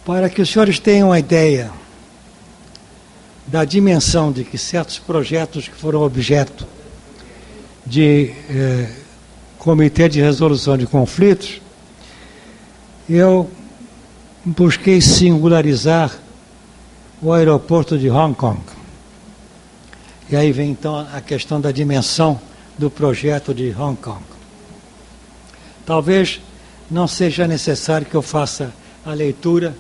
Para que os senhores tenham uma ideia da dimensão de que certos projetos que foram objeto de Comitê de Resolução de Conflitos, eu busquei singularizar o aeroporto de Hong Kong. E aí vem então a questão da dimensão do projeto de Hong Kong. Talvez não seja necessário que eu faça a leitura,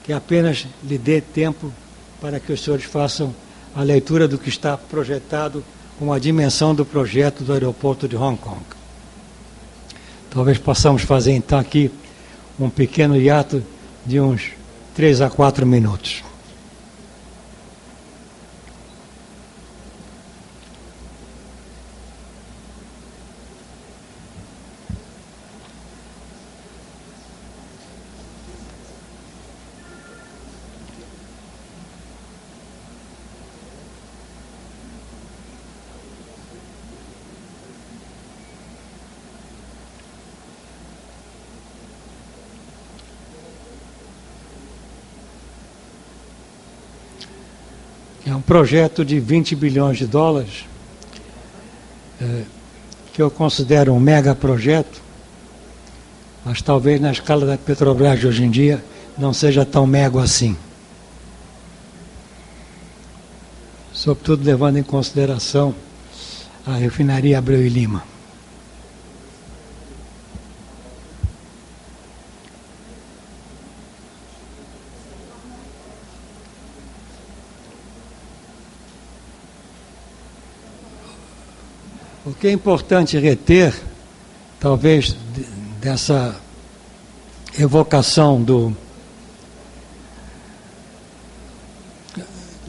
que apenas lhe dê tempo para que os senhores façam a leitura do que está projetado com a dimensão do projeto do aeroporto de Hong Kong. Talvez possamos fazer então aqui um pequeno hiato de uns 3 a 4 minutos. É um projeto de 20 bilhões de dólares, que eu considero um mega projeto, mas talvez na escala da Petrobras de hoje em dia não seja tão mega assim. Sobretudo levando em consideração a refinaria Abreu e Lima. O que é importante reter, talvez, dessa evocação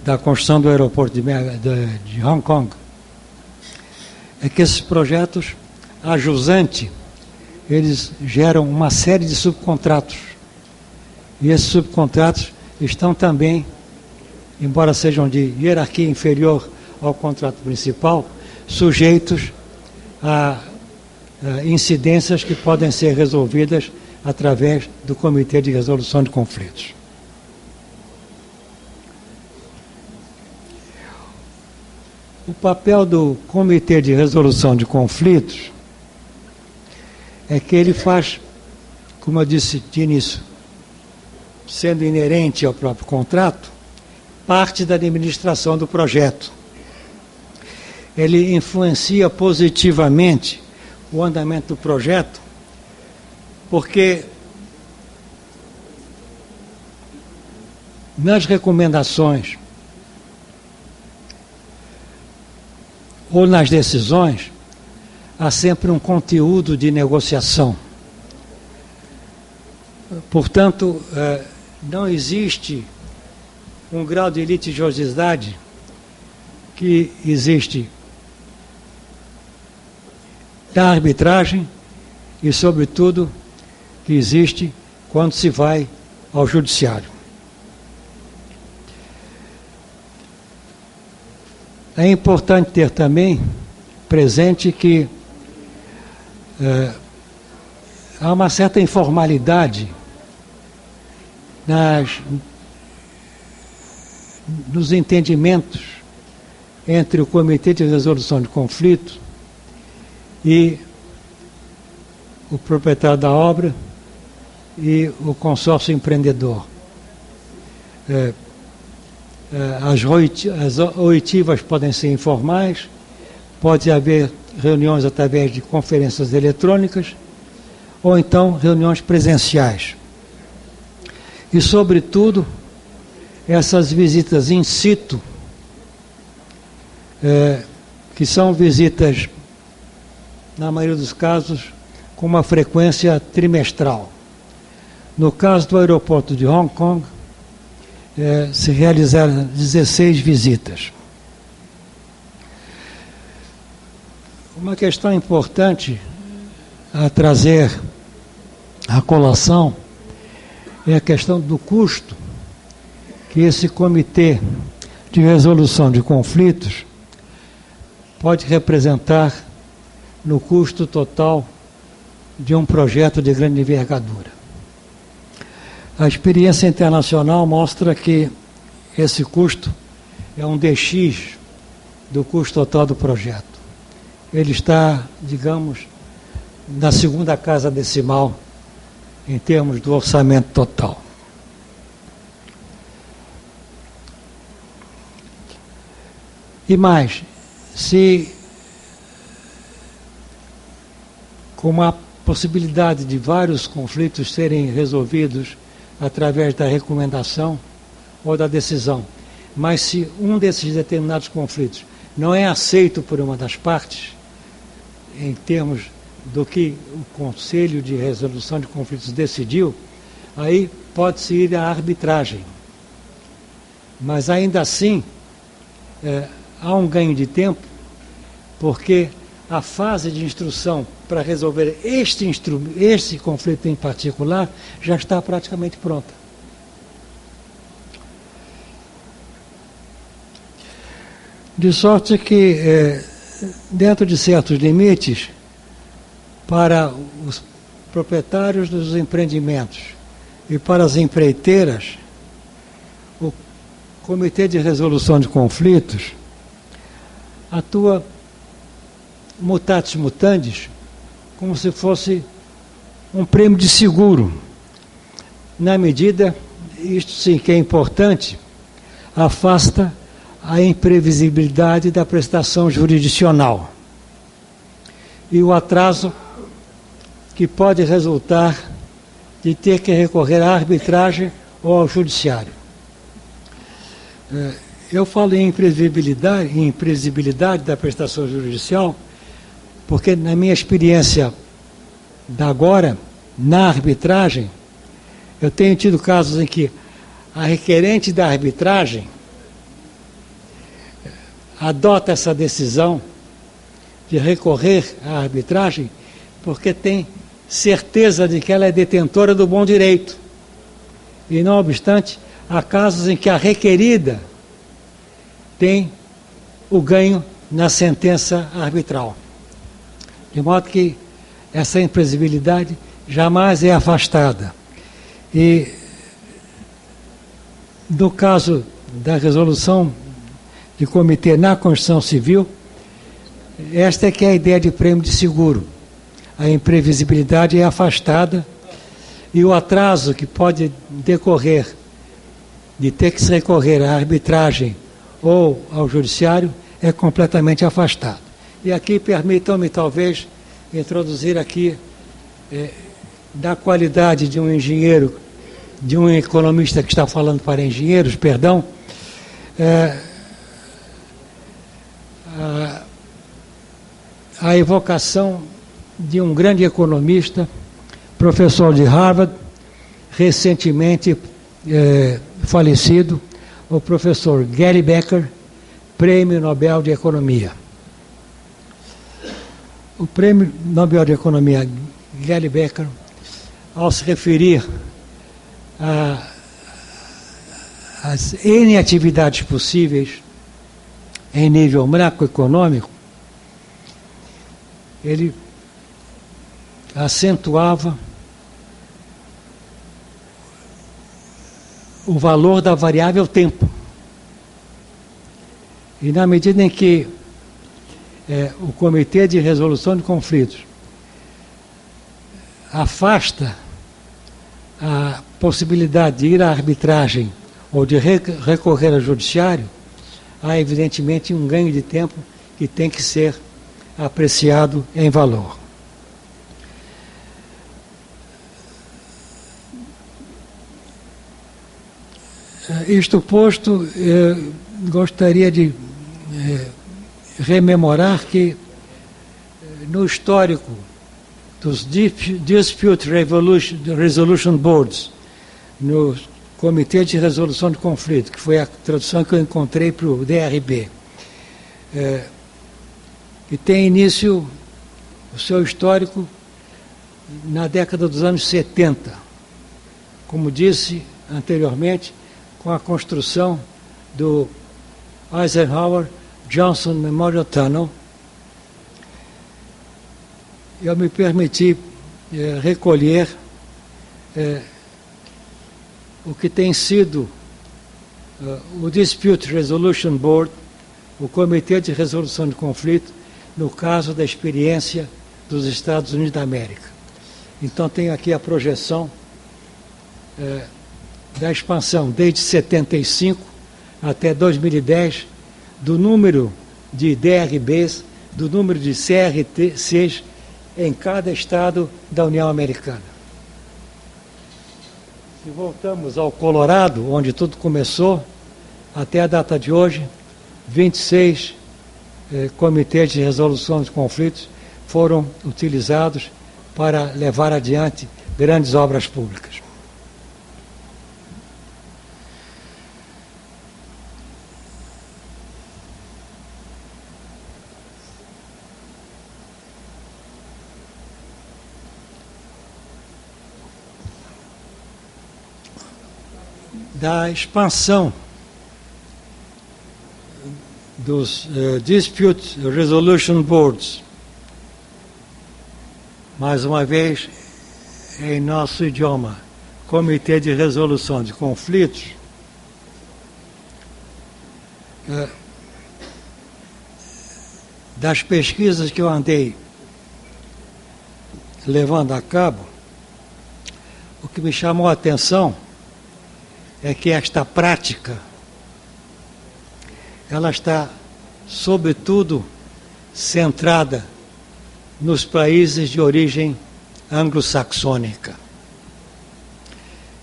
da construção do aeroporto de Hong Kong, é que esses projetos, a jusante, eles geram uma série de subcontratos. E esses subcontratos estão também, embora sejam de hierarquia inferior ao contrato principal, sujeitos a incidências que podem ser resolvidas através do Comitê de Resolução de Conflitos. O papel do Comitê de Resolução de Conflitos é que ele faz, como eu disse de início, sendo inerente ao próprio contrato, parte da administração do projeto. Ele influencia positivamente o andamento do projeto, porque nas recomendações ou nas decisões há sempre um conteúdo de negociação. Portanto, não existe um grau de litigiosidade que existe da arbitragem e, sobretudo, que existe quando se vai ao judiciário. É importante ter também presente que há uma certa informalidade nos entendimentos entre o Comitê de Resolução de Conflito e o proprietário da obra e o consórcio empreendedor. As oitivas podem ser informais, pode haver reuniões através de conferências eletrônicas ou então reuniões presenciais. E, sobretudo, essas visitas in situ, que são visitas, na maioria dos casos, com uma frequência trimestral. No caso do aeroporto de Hong Kong, se realizaram 16 visitas. Uma questão importante a trazer à colação é a questão do custo que esse Comitê de Resolução de Conflitos pode representar no custo total de um projeto de grande envergadura. A experiência internacional mostra que esse custo é um DX do custo total do projeto. Ele está, digamos, na segunda casa decimal em termos do orçamento total. E mais, se com a possibilidade de vários conflitos serem resolvidos através da recomendação ou da decisão, mas se um desses determinados conflitos não é aceito por uma das partes, em termos do que o Conselho de Resolução de Conflitos decidiu, aí pode-se ir à arbitragem. Mas ainda assim, há um ganho de tempo, porque a fase de instrução para resolver este conflito em particular já está praticamente pronta. De sorte que, dentro de certos limites, para os proprietários dos empreendimentos e para as empreiteiras, o Comitê de Resolução de Conflitos atua mutatis mutandis, como se fosse um prêmio de seguro, na medida, isto sim que é importante, afasta a imprevisibilidade da prestação jurisdicional e o atraso que pode resultar de ter que recorrer à arbitragem ou ao judiciário. Eu falo em imprevisibilidade da prestação judicial porque, na minha experiência da agora, na arbitragem, eu tenho tido casos em que a requerente da arbitragem adota essa decisão de recorrer à arbitragem porque tem certeza de que ela é detentora do bom direito. E, não obstante, há casos em que a requerida tem o ganho na sentença arbitral. De modo que essa imprevisibilidade jamais é afastada. E, no caso da resolução de comitê na Constituição Civil, esta é que é a ideia de prêmio de seguro. A imprevisibilidade é afastada e o atraso que pode decorrer de ter que se recorrer à arbitragem ou ao judiciário é completamente afastado. E aqui permitam-me talvez introduzir aqui, da qualidade de um engenheiro, de um economista que está falando para engenheiros, perdão, a evocação de um grande economista, professor de Harvard, recentemente falecido, o professor Gary Becker, Prêmio Nobel de Economia. O Prêmio Nobel de Economia Gary Becker, ao se referir às N atividades possíveis em nível macroeconômico, ele acentuava o valor da variável tempo. E na medida em que o Comitê de Resolução de Conflitos afasta a possibilidade de ir à arbitragem ou de recorrer ao judiciário, há evidentemente um ganho de tempo que tem que ser apreciado em valor. Isto posto, gostaria de rememorar que no histórico dos Dispute Resolution Boards, no Comitê de Resolução de Conflito, que foi a tradução que eu encontrei para o DRB, que tem início o seu histórico na década dos anos 70, como disse anteriormente, com a construção do Eisenhower Johnson Memorial Tunnel. Eu me permiti recolher o que tem sido o Dispute Resolution Board, o Comitê de Resolução de Conflito, no caso da experiência dos Estados Unidos da América. Então, tenho aqui a projeção da expansão desde 75 até 2010, do número de DRBs, do número de CRTCs em cada estado da União Americana. Se voltamos ao Colorado, onde tudo começou, até a data de hoje, 26 comitês de resolução de conflitos foram utilizados para levar adiante grandes obras públicas. Da expansão dos Dispute Resolution Boards, mais uma vez em nosso idioma, Comitê de Resolução de Conflitos, das pesquisas que eu andei levando a cabo, o que me chamou a atenção é que esta prática, ela está, sobretudo, centrada nos países de origem anglo-saxônica.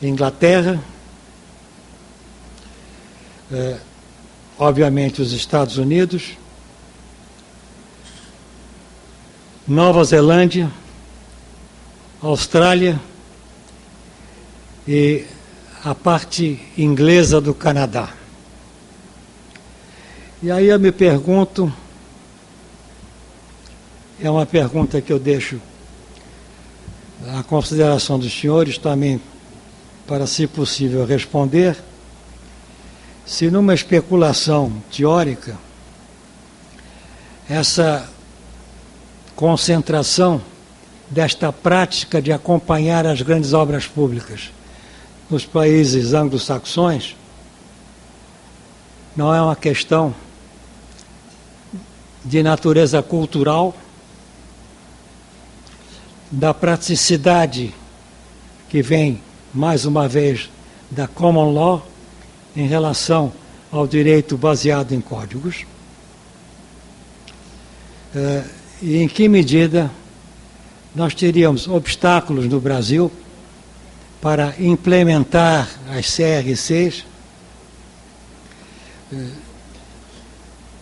Inglaterra, obviamente os Estados Unidos, Nova Zelândia, Austrália e a parte inglesa do Canadá. E aí eu me pergunto, é uma pergunta que eu deixo à consideração dos senhores também, para, se possível, responder, se numa especulação teórica, essa concentração desta prática de acompanhar as grandes obras públicas nos países anglo-saxões não é uma questão de natureza cultural, da praticidade que vem, mais uma vez, da common law em relação ao direito baseado em códigos, e em que medida nós teríamos obstáculos no Brasil para implementar as CRCs,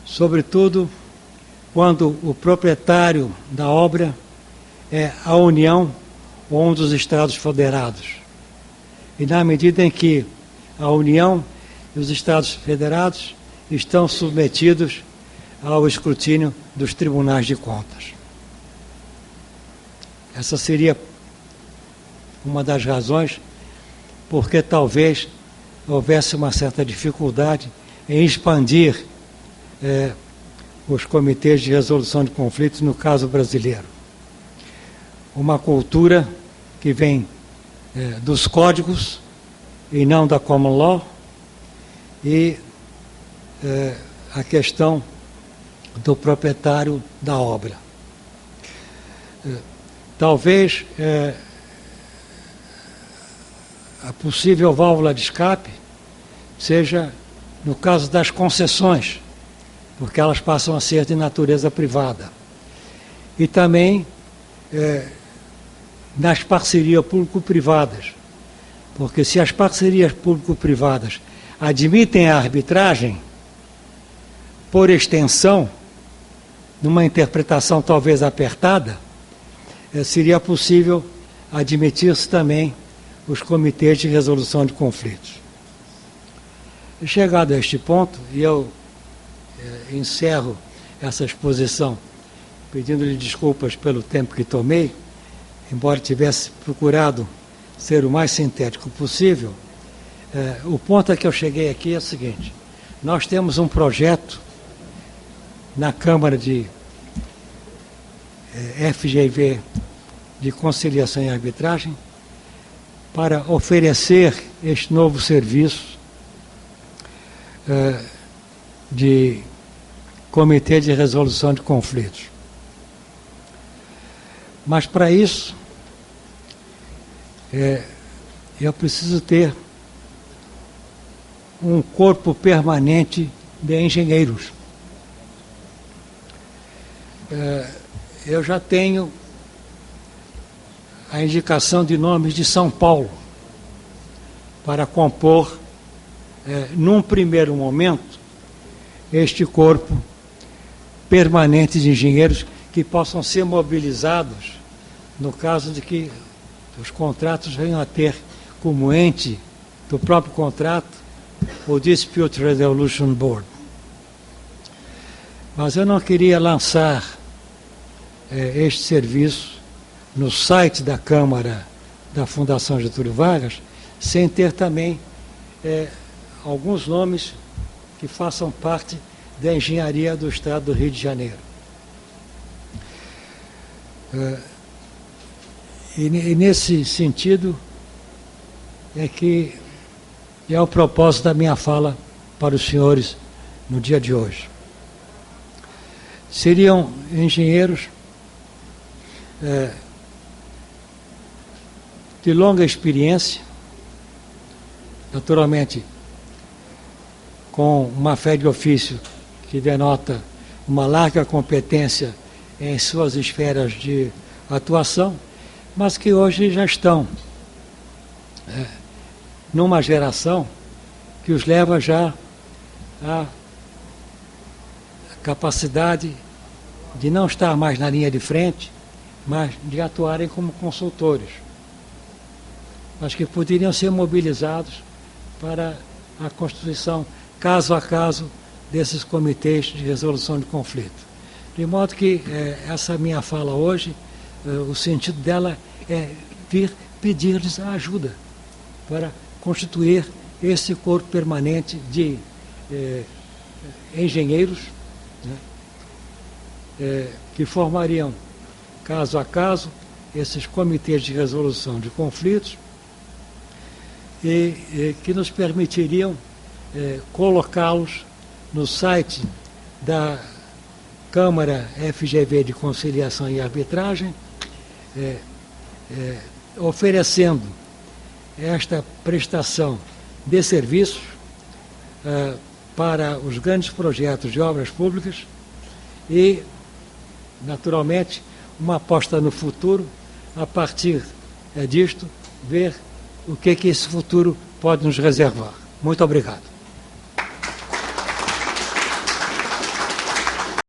sobretudo quando o proprietário da obra é a União ou um dos Estados Federados. E na medida em que a União e os Estados Federados estão submetidos ao escrutínio dos tribunais de contas. Essa seria uma das razões porque talvez houvesse uma certa dificuldade em expandir os comitês de resolução de conflitos no caso brasileiro. Uma cultura que vem dos códigos e não da common law, e a questão do proprietário da obra. Talvez a possível válvula de escape seja no caso das concessões, porque elas passam a ser de natureza privada. E também nas parcerias público-privadas, porque se as parcerias público-privadas admitem a arbitragem, por extensão, numa interpretação talvez apertada, seria possível admitir-se também os comitês de resolução de conflitos. Chegado a este ponto, e eu encerro essa exposição pedindo-lhe desculpas pelo tempo que tomei, embora tivesse procurado ser o mais sintético possível, o ponto a que eu cheguei aqui é o seguinte: nós temos um projeto na Câmara de FGV de Conciliação e Arbitragem, para oferecer este novo serviço de Comitê de Resolução de Conflitos. Mas para isso, eu preciso ter um corpo permanente de engenheiros. Eu já tenho a indicação de nomes de São Paulo para compor, num primeiro momento, este corpo permanente de engenheiros que possam ser mobilizados no caso de que os contratos venham a ter como ente do próprio contrato o Dispute Resolution Board. Mas eu não queria lançar este serviço no site da Câmara da Fundação Getúlio Vargas sem ter também alguns nomes que façam parte da engenharia do Estado do Rio de Janeiro. E nesse sentido que é o propósito da minha fala para os senhores no dia de hoje. Seriam engenheiros de longa experiência, naturalmente com uma fé de ofício que denota uma larga competência em suas esferas de atuação, mas que hoje já estão numa geração que os leva já à capacidade de não estar mais na linha de frente, mas de atuarem como consultores, mas que poderiam ser mobilizados para a constituição, caso a caso, desses comitês de resolução de conflito. De modo que essa minha fala hoje, o sentido dela é vir pedir-lhes a ajuda para constituir esse corpo permanente de engenheiros, né, que formariam, caso a caso, esses comitês de resolução de conflitos e que nos permitiriam colocá-los no site da Câmara FGV de Conciliação e Arbitragem, oferecendo esta prestação de serviços para os grandes projetos de obras públicas e, naturalmente, uma aposta no futuro, a partir disto, ver o que esse futuro pode nos reservar. Muito obrigado.